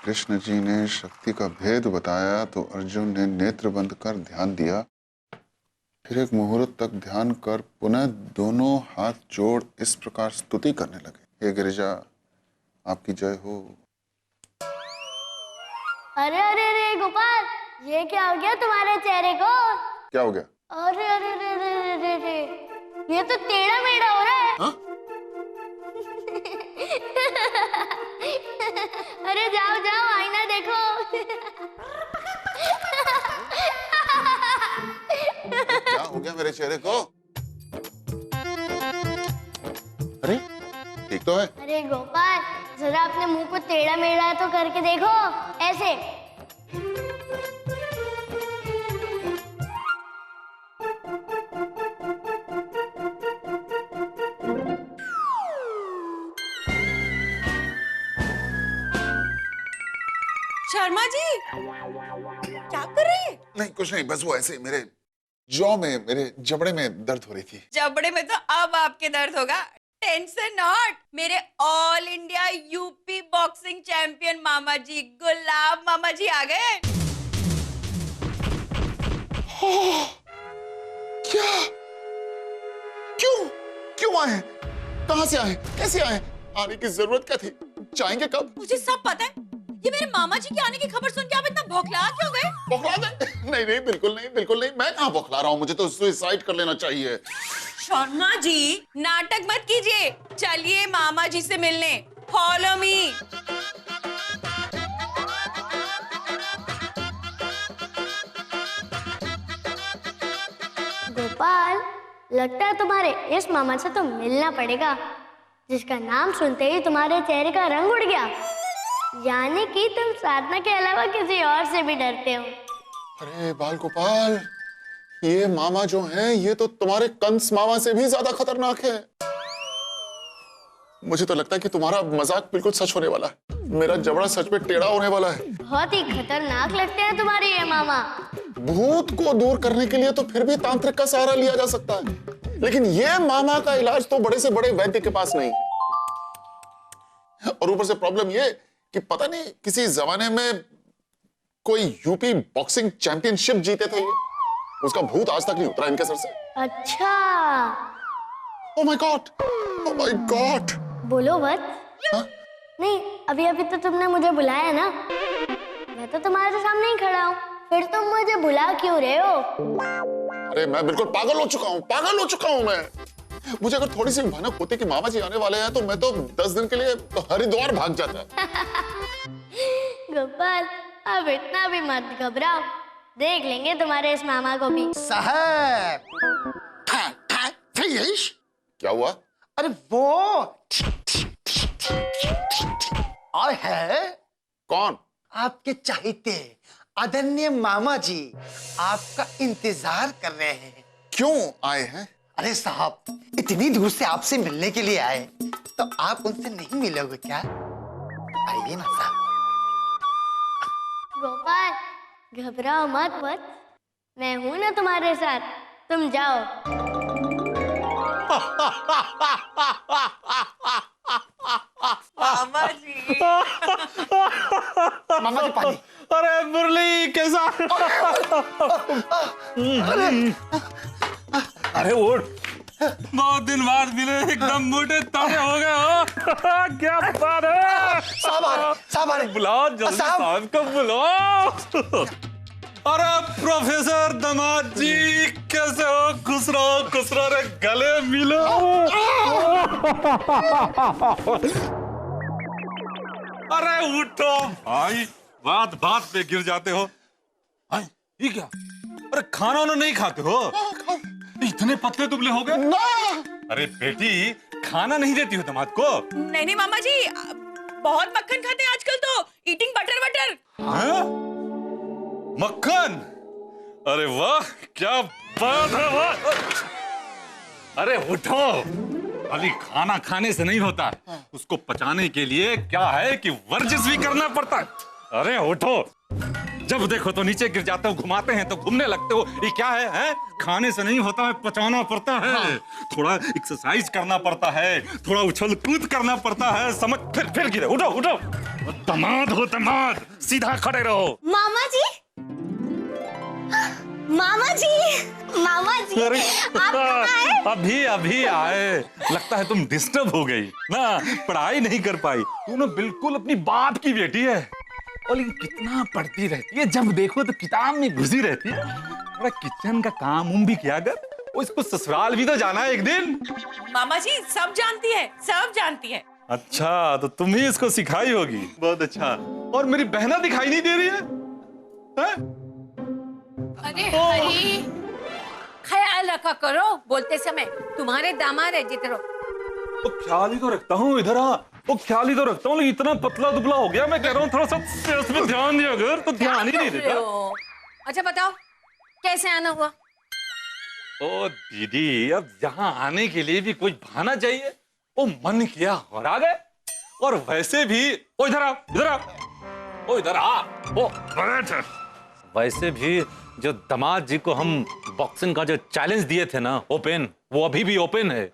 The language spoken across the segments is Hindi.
कृष्ण जी ने शक्ति का भेद बताया तो अर्जुन ने नेत्र बंद कर ध्यान दिया। फिर एक मुहूर्त तक ध्यान कर पुनः दोनों हाथ जोड़ इस प्रकार स्तुति करने लगे, हे गिरिजा आपकी जय हो। अरे अरे अरे गोपाल, ये क्या हो गया तुम्हारे चेहरे को? क्या हो गया? अरे अरे अरे अरे अरे अरे, ये तो टेढ़ा मेढ़ा हो रहा है। हा? अरे जाओ जाओ आईना देखो। क्या हो गया मेरे चेहरे को? अरे ठीक तो है। अरे गोपाल, जरा अपने मुंह को टेढ़ा मेढ़ा तो करके देखो, ऐसे। शर्मा जी क्या कर रहे हैं? नहीं कुछ नहीं, बस वो ऐसे मेरे जॉ में, मेरे जबड़े में दर्द हो रही थी। जबड़े में तो अब आपके दर्द होगा। टेंशन नॉट, मेरे all India UP boxing champion मामा जी, गुलाब मामा जी आ गए। क्या? क्यों? क्यों आए? कहां से आए? कैसे आए? आने की जरूरत क्या थी? जाएंगे कब? मुझे सब पता है। ये मेरे मामा जी के आने की खबर सुन के आप इतना बौखला क्यों गए? बौखला गए? नहीं नहीं, बिल्कुल नहीं, बिल्कुल नहीं। मैं कहां बौखला रहा हूं? मुझे तो सुसाइड कर लेना चाहिए। शर्मा जी नाटक मत कीजिए, चलिए मामा जी से मिलने। Follow me. गोपाल, लगता है तुम्हारे इस मामा से तो मिलना पड़ेगा, जिसका नाम सुनते ही तुम्हारे चेहरे का रंग उड़ गया। यानी कि तुम साधना के अलावा किसी और से भी डरते हो। अरे बाल गोपाल, ये मामा जो हैं, ये तो तुम्हारे कंस मामा से भी ज्यादा खतरनाक है। मुझे तो लगता है कि तुम्हारा मजाक बिल्कुल सच होने वाला है। मेरा जबड़ा सच में टेढ़ा होने वाला है। बहुत ही खतरनाक लगते हैं तुम्हारे ये मामा। भूत को दूर करने के लिए तो फिर भी तांत्रिक का सहारा लिया जा सकता है, लेकिन ये मामा का इलाज तो बड़े से बड़े वैद्य के पास नहीं। और ऊपर से प्रॉब्लम ये कि पता नहीं किसी जमाने में कोई यूपी बॉक्सिंग चैंपियनशिप जीते थे ये, उसका भूत आज तक नहीं उतरा इनके सर से। अच्छा, oh my God, oh my God. बोलो मत। हाँ? नहीं, अभी अभी तो तुमने मुझे बुलाया ना, मैं तो तुम्हारे सामने ही खड़ा हूँ, फिर तुम मुझे बुला क्यों रहे हो? अरे मैं बिल्कुल पागल हो चुका हूँ, पागल हो चुका हूँ मैं। मुझे अगर थोड़ी सी भनक होती कि मामा जी आने वाले हैं तो मैं तो 10 दिन के लिए हरिद्वार भाग जाता। गोपाल, अब इतना भी मत घबराओ, देख लेंगे तुम्हारे इस मामा को भी। साहब, फिश। क्या हुआ? अरे वो और है कौन? आपके चाहते आदरणीय मामा जी आपका इंतजार कर रहे हैं। क्यों आए हैं? अरे साहब, इतनी दूर से आपसे मिलने के लिए आए तो आप उनसे नहीं मिलोगे क्या? आइए ना साहब। गोपाल, घबराओ मत मत, मैं हूं ना तुम्हारे साथ, तुम जाओ। मामा जी। मामा जी पानी। अरे मुरली कैसा? अरे उठ, बहुत दिन बाद मिले, एकदम मोटे ताजे हो गए हो। क्या बात है? साहब आ रहे, साहब आ रहे। बुलाओ जल्दी, साहब। साहब को बुलाओ। अरे प्रोफेसर दामाद जी कैसे हो? खुश रहो रे, गले मिलो। अरे उठो भाई, बात बात पे गिर जाते हो। ये क्या? अरे खाना उन्हें नहीं खाते हो? इतने पतले दुबले हो गए। अरे बेटी, खाना नहीं देती हो दामाद को? नहीं मामा जी, बहुत मक्खन खाते हैं आजकल तो, ईटिंग बटर। हाँ? मक्खन? अरे वाह, क्या बात है वाह। अरे उठो, खाली खाना खाने से नहीं होता, उसको पचाने के लिए क्या है कि वर्जिश भी करना पड़ता है। अरे उठो, जब देखो तो नीचे गिर जाते हो, घुमाते हैं तो घूमने लगते हो, ये क्या है? खाने से नहीं होता है, पचाना पड़ता है। हाँ। थोड़ा एक्सरसाइज करना पड़ता है, थोड़ा उछल कूद करना पड़ता है, समझ। फिर गिरे, उठो उठो। दामाद हो दामाद, सीधा खड़े रहो। मामा जी, मामा जी, मामा जी, अरे आप कहाँ हैं? अभी अभी आए। लगता है तुम डिस्टर्ब हो गई ना, पढ़ाई नहीं कर पाई। तू ना बिल्कुल अपनी बाप की बेटी है, और लेकिन कितना पढ़ती रहती है, जब देखो तो किताब में घुसी रहती है। थोड़ा किचन का काम भी किया कर, और इसको ससुराल भी तो जाना है एक दिन। मामा जी सब जानती है, सब जानती है। अच्छा, तो तुम ही इसको सिखाई होगी। बहुत अच्छा। और मेरी बहना दिखाई नहीं दे रही है, हैं? अरे हरी, ख्याल रखा करो बोलते समय, तुम्हारे दामाद है जितरो। तो ख्याल ही तो रखता हूँ, इधर आ। वो ख्याल ही तो रखता हूँ, लेकिन इतना पतला दुबला हो गया। मैं कह रहा हूँ थोड़ा सा सेहत पे ध्यान दिया अगर, तो ध्यान ही नहीं देता। अच्छा बताओ कैसे आना हुआ? ओ दीदी, अब यहाँ आने के लिए भी कोई बहाना चाहिए। वो मन किया और आ गए। और वैसे भी, ओ इधर आ, इधर आ, ओ इधर आ, ओ बैठ। वैसे भी जो दामाद जी को हम बॉक्सिंग का जो चैलेंज दिए थे ना, ओपन, वो अभी भी ओपन है।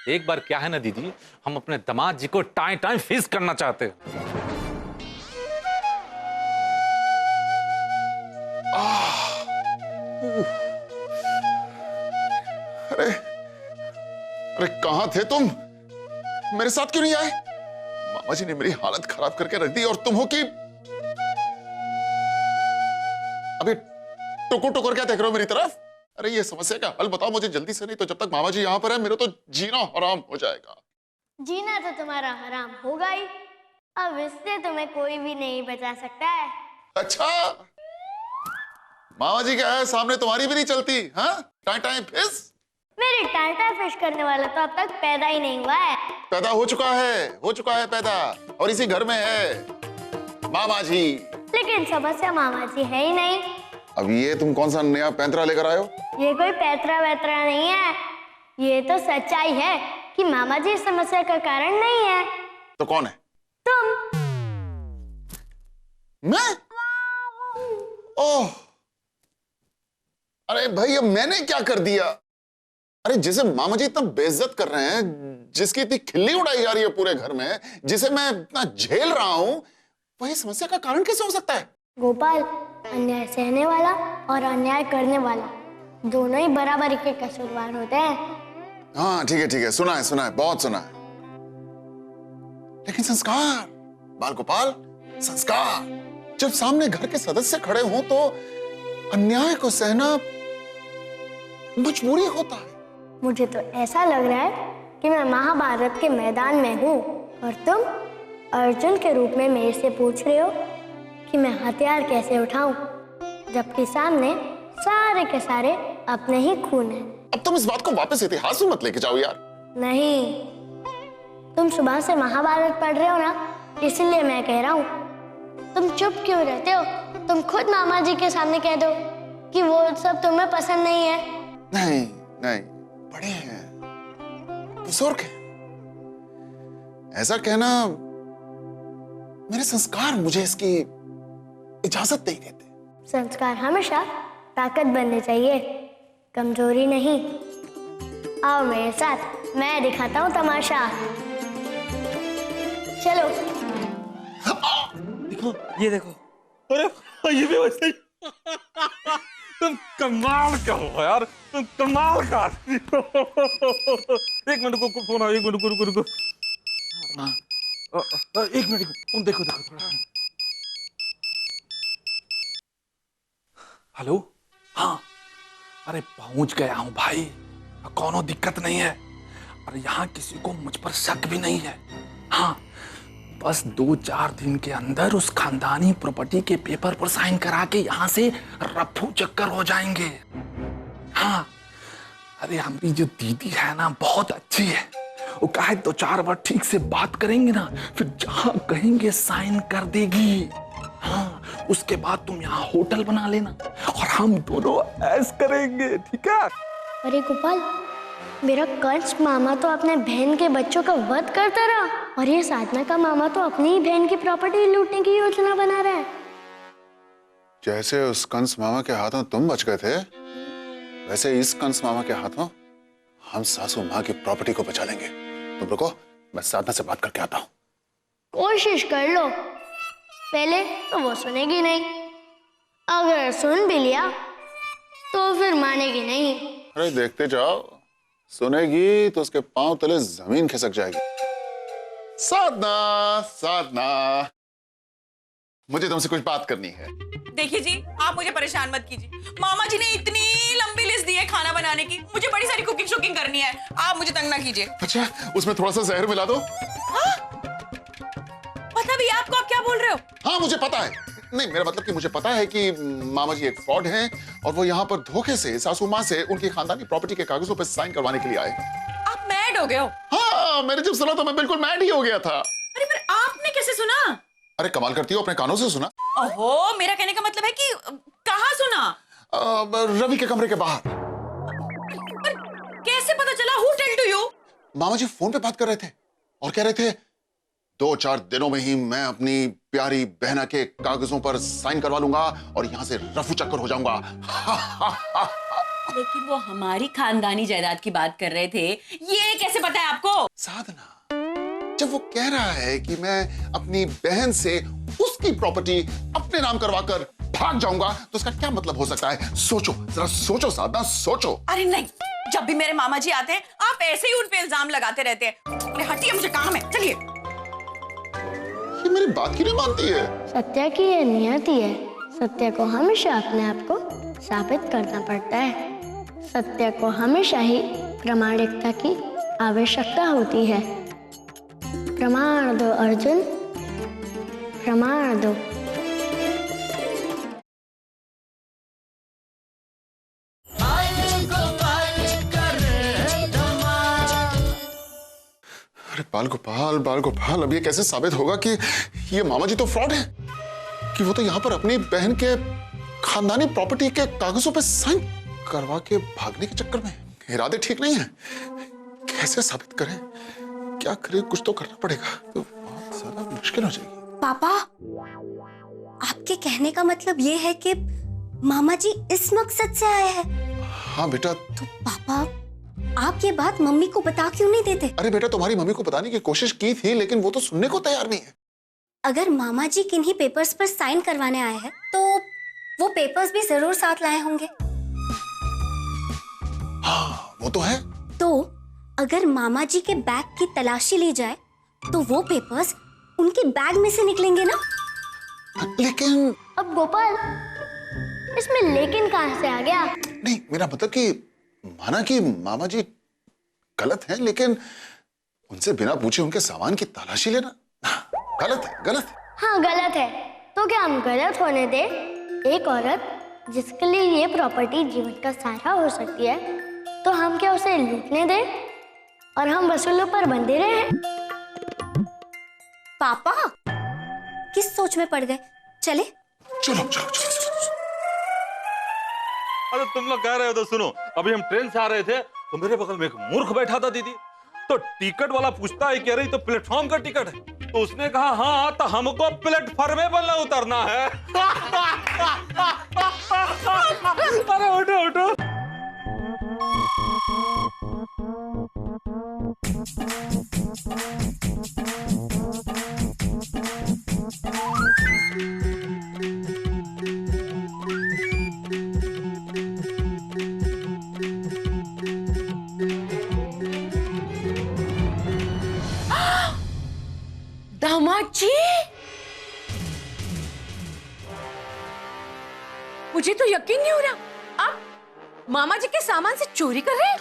एक बार क्या है ना दीदी, हम अपने दामाद जी को टाइम टाइम फेस करना चाहते हैं। अरे अरे कहां थे तुम? मेरे साथ क्यों नहीं आए? मामा जी ने मेरी हालत खराब करके रख दी, और तुम हो कि अभी टुकुर टुकुर क्या देख रहे हो मेरी तरफ? अरे ये समस्या का हल बताओ मुझे जल्दी से, नहीं तो जब तक मामा जी यहाँ पर है मेरा तो जीना हराम हो जाएगा। जीना तो तुम्हारा हराम होगा ही, अब इससे तुम्हें कोई भी नहीं बचा सकता है। अच्छा, मामा जी क्या है, सामने तुम्हारी भी नहीं चलती? हाँ, टाइम टाइम फिस। मेरी टाटा फिश करने वाला तो अब तक पैदा ही नहीं हुआ है। पैदा हो चुका है पैदा, और इसी घर में है मामा जी। लेकिन समस्या मामा जी है ही नहीं। अब ये तुम कौन सा नया पैंतरा लेकर आए हो? ये कोई पैतरा वैतरा नहीं है, ये तो सच्चाई है कि मामा जी इस समस्या का कारण नहीं है। तो कौन है? तुम। मैं? ओह, अरे भाई अब मैंने क्या कर दिया? अरे जिसे मामा जी इतना बेइज्जत कर रहे हैं, जिसकी इतनी खिल्ली उड़ाई जा रही है पूरे घर में, जिसे मैं इतना झेल रहा हूं, वही समस्या का कारण कैसे हो सकता है? गोपाल, अन्याय सहने वाला और अन्याय करने वाला दोनों ही बराबरी के कसूरवार होते हैं। हाँ ठीक है, सुना है, बहुत सुना है। लेकिन संस्कार बाल गोपाल, संस्कार। जब सामने घर के सदस्य खड़े हों तो अन्याय को सहना मजबूरी होता है। मुझे तो ऐसा लग रहा है कि मैं महाभारत के मैदान में हूँ और तुम अर्जुन के रूप में मेरे से पूछ रहे हो कि मैं हथियार कैसे उठाऊं, जबकि सामने सारे के सारे अपने ही खून हैं। अब तुम इस बात को वापस इतिहास में मत लेके जाओ यार। नहीं, तुम सुबह से महाभारत पढ़ रहे हो ना, इसलिए मैं कह रहा हूँ। तुम चुप क्यों रहते हो? तुम खुद मामा जी के सामने कह दो कि वो सब तुम्हें पसंद नहीं है। नहीं, बड़े हैं, बुजुर्ग हैं। ऐसा कहना, मेरे संस्कार मुझे इसकी इजाजत नहीं देते। संस्कार हमेशा ताकत बनने चाहिए, कमजोरी नहीं। आओ मेरे साथ, मैं दिखाता हूँ तमाशा। चलो। देखो, ये देखो। अरे ये भी वैसे ही। तुम कमाल का हो यार, तुम कमाल का। एक मिनट को फोन आया, एक मिनट रुको। एक मिनट, तुम देखो थोड़ा। हेलो, हाँ, अरे पहुंच गया हूं भाई, कोनो दिक्कत नहीं है। और यहाँ किसी को मुझ पर शक भी नहीं है। हाँ, बस 2-4 दिन के अंदर उस खानदानी प्रॉपर्टी के पेपर पर साइन करा के यहाँ से रफू चक्कर हो जाएंगे। हाँ, अरे हमारी जो दीदी है ना, बहुत अच्छी है। वो कहे 2-4 बार ठीक से बात करेंगे ना, फिर जहां कहेंगे साइन कर देगी। हाँ, उसके बाद तुम यहाँ होटल बना लेना और हम दोनों ऐश करेंगे, ठीक है? अरे गोपाल, मेरा कंस मामा तो अपने बहन के बच्चों का वध करता रहा, और ये साधना का मामा तो अपनी ही बहन की प्रॉपर्टी लूटने की योजना बना रहा है। जैसे उस कंस मामा के हाथों तुम बच गए थे, वैसे इस कंस मामा के हाथों हम सासू माँ की प्रॉपर्टी को बचा लेंगे। तुम रुको, मैं साधना से बात करके आता हूँ। कोशिश कर लो, पहले तो वो सुनेगी नहीं, अगर सुन भी लिया तो फिर मानेगी नहीं। अरे देखते जाओ, सुनेगी तो उसके पांव तले जमीन खिसक जाएगी। साधना, साधना, मुझे तुमसे कुछ बात करनी है। देखिए जी, आप मुझे परेशान मत कीजिए। मामा जी ने इतनी लंबी लिस्ट दी है खाना बनाने की, मुझे बड़ी सारी कुकिंग शुकिंग करनी है, आप मुझे तंग ना कीजिए। अच्छा, उसमें थोड़ा सा जहर मिला दो। पता भी आपको, आप क्या बोल रहे हो? हाँ मुझे पता है, नहीं मेरा मतलब कि मुझे पता है कि मामा जी एक फ्रॉड हैं और वो यहाँ पर धोखे से सासू माँ से उनकी खानदानी प्रॉपर्टी के कागजों पर साइन करवाने के लिए आए। आप मैड हो गए हो? हाँ, मैंने जब सुना तो मैं बिल्कुल मैड ही हो गया था। अरे पर आपने कैसे सुना? अरे कमाल करती हो, अपने कानों से सुना। ओहो, मेरा कहने का मतलब है कि कहाँ सुना? रवि के कमरे के बाहर। पर कैसे पता चला? Who told to you? मामा जी फोन पे बात कर रहे थे और कह रहे थे 2-4 दिनों में ही मैं अपनी प्यारी बहना के कागजों पर साइन करवा लूंगा और यहां से रफू चक्कर हो जाऊंगा। लेकिन वो हमारी खानदानी जायदाद की बात कर रहे थे, ये कैसे पता है आपको? साधना, जब वो कह रहा है कि मैं अपनी बहन से उसकी प्रॉपर्टी अपने नाम करवाकर भाग जाऊंगा तो उसका क्या मतलब हो सकता है? सोचो, जरा सोचो साधना, सोचो। अरे नहीं, जब भी मेरे मामा जी आते हैं आप ऐसे ही उन पे इल्जाम लगाते रहते हैं। अरे हटिए, मुझे काम है, चलिए। ये मेरी बात क्यों नहीं मानती है? सत्य की ये नियति है, सत्य को हमेशा अपने आप को साबित करना पड़ता है। सत्य को हमेशा ही प्रामाणिकता की आवश्यकता होती है। प्रमाण दो अर्जुन, प्रमाण दो। अरे बाल गोपाल, बाल गोपाल, अब ये कैसे साबित होगा कि ये मामा जी तो फ्रॉड है, कि वो तो यहाँ पर अपनी बहन के खानदानी प्रॉपर्टी के कागजों पे साइन करवा के भागने के चक्कर में। इरादे ठीक नहीं है, कैसे साबित करें, क्या करें, कुछ तो करना पड़ेगा, तो बहुत ज्यादा मुश्किल हो जाएगी। पापा, आपके कहने का मतलब ये है कि मामा जी इस मकसद से आए हैं? हाँ बेटा। तो पापा, आप ये बात मम्मी को बता क्यों नहीं देते? अरे बेटा, तुम्हारी मम्मी को बताने की कोशिश की थी लेकिन वो तो सुनने को तैयार नहीं है। अगर मामा जी किन्हीं पेपर्स पर साइन करवाने आए हैं तो वो पेपर्स भी जरूर साथ लाए होंगे। हाँ वो तो है। तो अगर मामा जी के बैग की तलाशी ली जाए तो वो पेपर्स उनके बैग में से निकलेंगे ना? लेकिन अब गोपाल, इसमें लेकिन कहां से आ गया? नहीं, मेरा मतलब कि माना कि मामा जी गलत हैं लेकिन उनसे बिना पूछे उनके सामान की तलाशी लेना गलत है, गलत है। हाँ गलत है, तो क्या हम गलत होने दे? एक औरत जिसके लिए ये प्रॉपर्टी जीवन का सहारा हो सकती है, तो हम क्या उसे लूटने दें और हम वसूलों पर बंधे रहे? पापा किस सोच में पड़ गए? चले चलो चलो चलो, चलो। अरे तुम लोग कह रहे हो तो सुनो, अभी हम ट्रेन से आ रहे थे तो मेरे बगल में एक मूर्ख बैठा था दीदी, तो टिकट वाला पूछता है, कह रही तो प्लेटफॉर्म का टिकट है, तो उसने कहा हाँ तो हमको प्लेटफॉर्म पर उतरना है। अरे उठो उठो। दामाद जी, मुझे तो यकीन नहीं हो रहा, आप मामा जी के सामान से चोरी कर रहे हैं?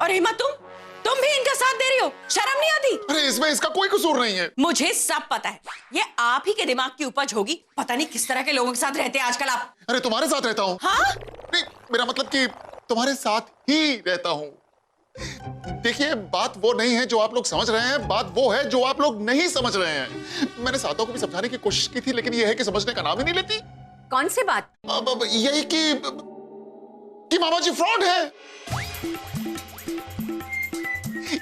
और हिमा, तुम भी इनका साथ दे रही हो, शर्म नहीं आती? अरे इसमें इसका कोई कसूर नहीं है। मुझे सब पता है, ये आप ही के दिमाग की उपज होगी। पता नहीं किस तरह के लोगों के साथ रहते हैं आजकल आप। अरे तुम्हारे साथ रहता हूँ। हाँ? नहीं, मेरा मतलब कि तुम्हारे साथ ही रहता हूँ। देखिए, बात वो नहीं है जो आप लोग समझ रहे हैं, बात वो है जो आप लोग नहीं समझ रहे हैं। मैंने सातों को भी समझाने की कोशिश की थी लेकिन ये है कि समझने का नाम ही नहीं लेती। कौन सी बात? अब यही कि मामा जी फ्रॉड है।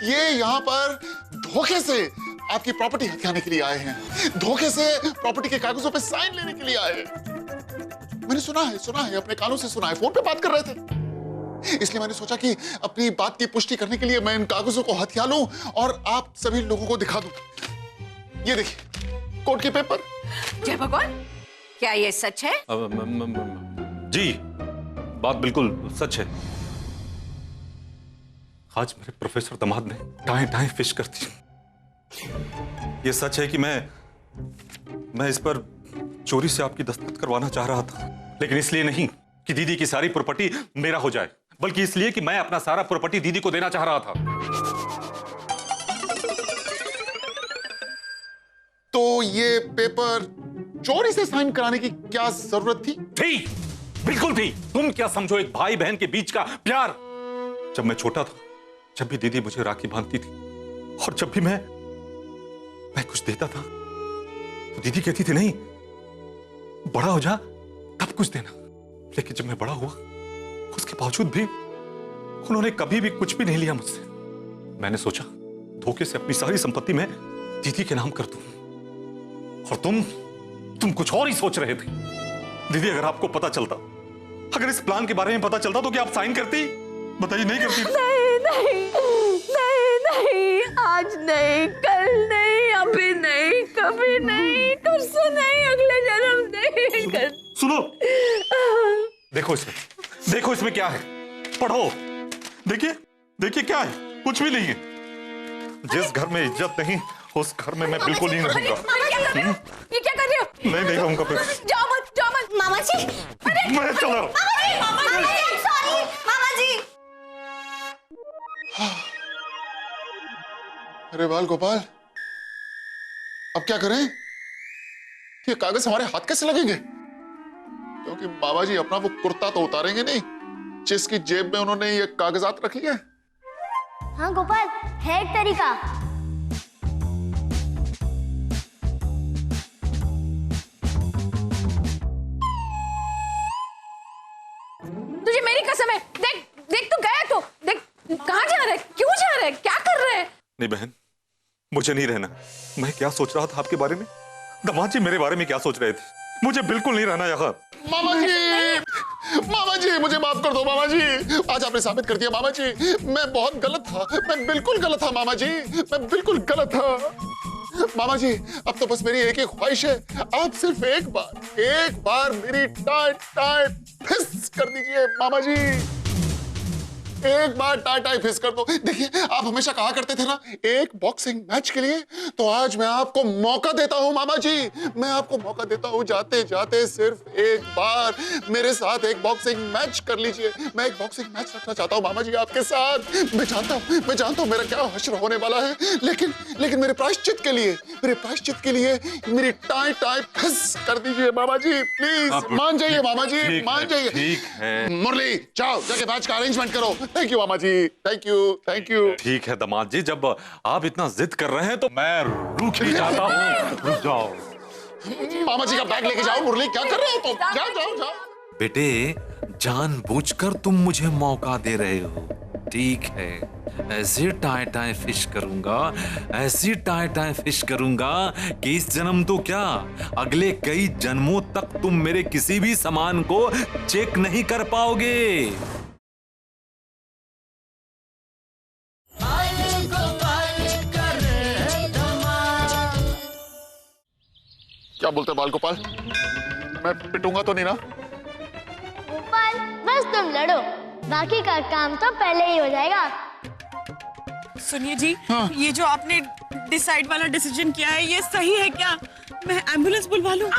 ये यहाँ पर धोखे से आपकी प्रॉपर्टी हथियाने के लिए आए हैं, धोखे से प्रॉपर्टी के कागजों पे साइन लेने के लिए आए हैं। मैंने सुना है, अपने कानों से सुना है, फोन पे बात कर रहे थे। इसलिए मैंने सोचा कि अपनी बात की पुष्टि करने के लिए मैं इन कागजों को हथिया लूं और आप सभी लोगों को दिखा दूं। ये देखिए कोर्ट के पेपर। जय भगवान, क्या ये सच है? जी, बात बिल्कुल सच है। आज मेरे प्रोफेसर दामाद ने टाएं टाएं फिश कर दी। ये सच है कि मैं इस पर चोरी से आपकी दस्तखत करवाना चाह रहा था, लेकिन इसलिए नहीं कि दीदी की सारी प्रॉपर्टी मेरा हो जाए, बल्कि इसलिए कि मैं अपना सारा प्रॉपर्टी दीदी को देना चाह रहा था। तो ये पेपर चोरी से साइन कराने की क्या जरूरत थी? थी, बिल्कुल थी। तुम क्या समझो एक भाई बहन के बीच का प्यार। जब मैं छोटा था, जब भी दीदी मुझे राखी बांधती थी और जब भी मैं कुछ देता था तो दीदी कहती थी नहीं, बड़ा हो जा तब कुछ देना। लेकिन जब मैं बड़ा हुआ उसके बावजूद भी उन्होंने कभी भी कुछ भी नहीं लिया मुझसे। मैंने सोचा धोखे से अपनी सारी संपत्ति में दीदी के नाम कर दूं, और तुम कुछ और ही सोच रहे थे। दीदी, अगर आपको पता चलता, अगर इस प्लान के बारे में पता चलता तो क्या आप साइन करती? बताइए, नहीं करती? नहीं नहीं नहीं नहीं, आज नहीं, कल नहीं, अभी नहीं, कभी नहीं, परसों नहीं, अगले जन्म नहीं कर। सुनो, देखो इसमें क्या है, पढ़ो। देखिए क्या है, कुछ भी नहीं है। जिस घर में इज्जत नहीं उस घर में मैं बिल्कुल नहीं रहूंगा। ये क्या कर रहे हो? नहीं रहूंगा फिर। जाओ मत। मामा जी, मैं चला। सॉरी मामा जी। अरे बाल गोपाल, अब क्या करें? ये कागज हमारे हाथ कैसे लगेंगे? क्योंकि बाबा जी अपना वो कुर्ता तो उतारेंगे नहीं जिसकी जेब में उन्होंने ये कागजात रख लिए। हाँ गोपाल, है एक तरीका। तुझे मेरी कसम है, देख तू गया तो देख, कहाँ जा रहा है, क्यों जा रहा है, क्या कर रहा है? नहीं बहन, मुझे नहीं रहना। मैं क्या सोच रहा था आपके बारे में, दामाद जी मेरे बारे में क्या सोच रहे थे, मुझे बिल्कुल नहीं रहना यहाँ। मामा जी मुझे माफ कर दो मामा जी। आज आपने साबित कर दिया मामा जी, मैं बहुत गलत था, मैं बिल्कुल गलत था मामा जी, मैं बिल्कुल गलत था। मामा जी अब तो बस मेरी एक ही ख्वाहिश है, आप सिर्फ एक बार मेरी टाई टाई फिस कर दीजिए मामा जी, एक बार टाई टाई फिस कर दो। देखिए आप हमेशा कहा करते थे ना एक बॉक्सिंग मैच के लिए, तो आज मैं आपको मौका देता हूं मामा जी, मैं आपको मौका देता हूं, जाते जाते सिर्फ एक बार मेरे साथ एक बॉक्सिंग मैच कर लीजिए। मैं एक बॉक्सिंग मैच रखना चाहता हूं मामा जी आपके साथ। मैं जानता हूं मेरा क्या हश्र होने वाला है, लेकिन मेरे प्रायश्चित के लिए मेरी टाई टाई फिस कर दीजिए मामा जी, प्लीज मान जाइए मामा जी, मान जाइए। ठीक है मुरली जाओ जाके मैच का अरेंजमेंट करो। थैंक यू मामा जी, थैंक यू। ठीक है दामाद जी, जब आप इतना जिद कर रहे हैं तो मैं रुक ही जाता हूँ। रुक जाओ। मामा जी का बैग लेके जाओ। मुरली क्या कर रहे हो तुम? जाओ। बेटे, जानबूझकर तुम मुझे मौका दे रहे हो, ठीक है? ऐसी टाई टाई फिश करूंगा कि इस जन्म तो क्या, अगले कई जन्मों तक तुम मेरे किसी भी सामान को चेक नहीं कर पाओगे। क्या बोलते बाल गोपाल, मैं पिटूंगा तो नहीं ना? गोपाल बस तुम लड़ो, बाकी का काम तो पहले ही हो जाएगा। सुनिए जी, ये जो आपने डिसाइड वाला डिसीजन किया है ये सही है क्या? मैं एम्बुलेंस बुलवा लूं?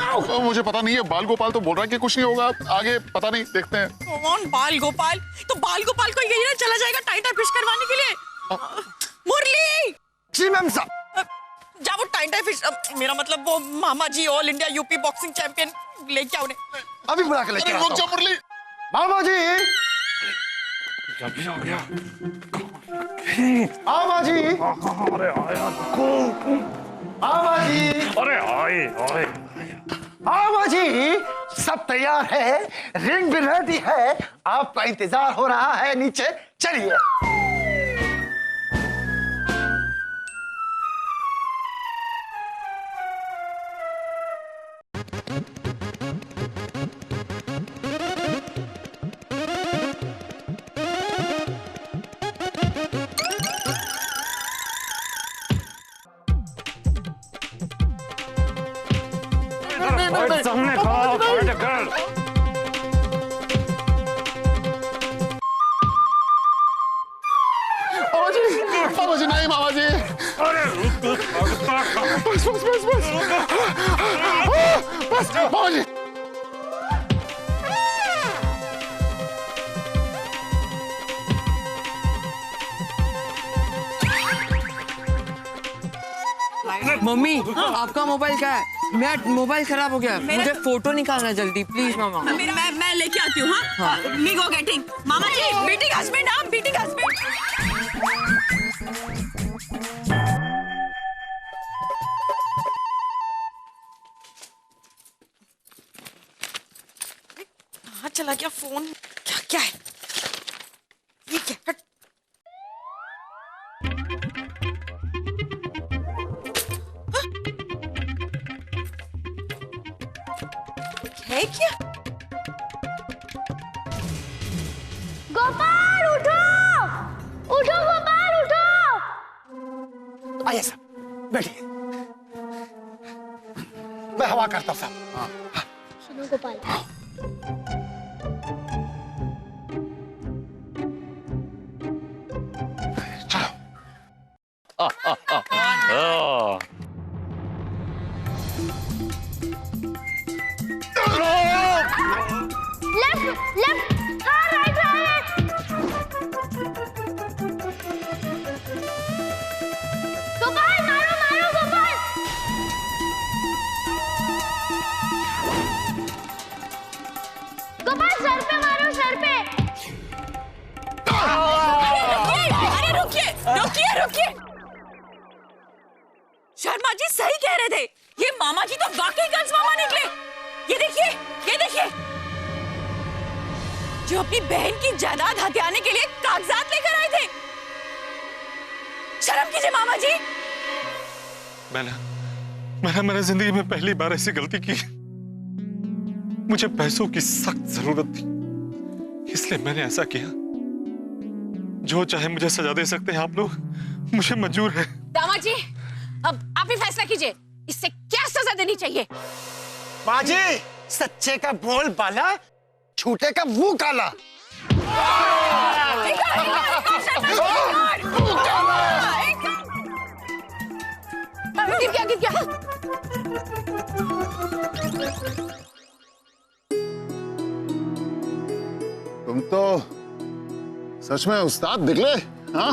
मुझे पता नहीं है, बाल गोपाल तो बोल रहा है कि कुछ नहीं होगा, आगे पता नहीं, देखते हैं। कौन बाल गोपाल? तो बाल गोपाल को यही ना चला जाएगा टाई टाई फिश करवाने के लिए। मुरली जी मैम साहब। जा वो टाई टाई फिश, मेरा मतलब वो मामा जी all India UP boxing champion लेके आओ उन्हें। अभी बुला के लेके रुक जा मुरली। मामा जी, मामा जी, मामा जी सब तैयार है, रिंग भी रेडी है, आपका इंतजार हो रहा है नीचे, चलिए। बैठ सामने खड़ा, बैठ कर। मामा जी नहीं, मामा जी। अरे रुक, बस बस बस बस बस मामा जी। मम्मी आपका मोबाइल क्या है? मेरा मोबाइल खराब हो गया, मुझे फोटो निकालना है जल्दी प्लीज मामा। मैं लेके आती हूँ। हाँ मी गो गेटिंग। मामा जी बीटिंग हस्बैंड, आप बीटिंग हस्बैंड। कहाँ चला गया फोन? क्या क्या है ये? क्या है क्या? गोपाल उठो, उठो गोपाल उठो। आइए साहब बैठिए, मैं हवा करता हूँ साहब। सुनो गोपाल, लेफ्ट लेफ्ट, हाँ राइट राइट। गोपाल मारो मारो गोपाल। गोपाल सर पे मारो, सर पे। अरे रुकिए रुकिए रुकिए। शर्मा जी सही कह रहे थे, ये मामा जी तो वाकई कंस मामा निकले। ये देखिए, ये देखिए, जो अपनी बहन की जायदाद हथियाने के लिए कागजात लेकर आए थे। शर्म कीजिए मामा जी। मैंने जिंदगी में पहली बार ऐसी गलती की। मुझे पैसों की सख्त जरूरत थी, इसलिए मैंने ऐसा किया। जो चाहे मुझे सजा दे सकते हैं आप लोग, मुझे मंजूर है। दामाद जी अब आप ही फैसला कीजिए, इससे क्या सजा देनी चाहिए? माँ जी सच्चे का बोल बाला, झूठे का मुंह काला। गिर गया गिर गया। तुम तो सच में उस्ताद निकले, हाँ?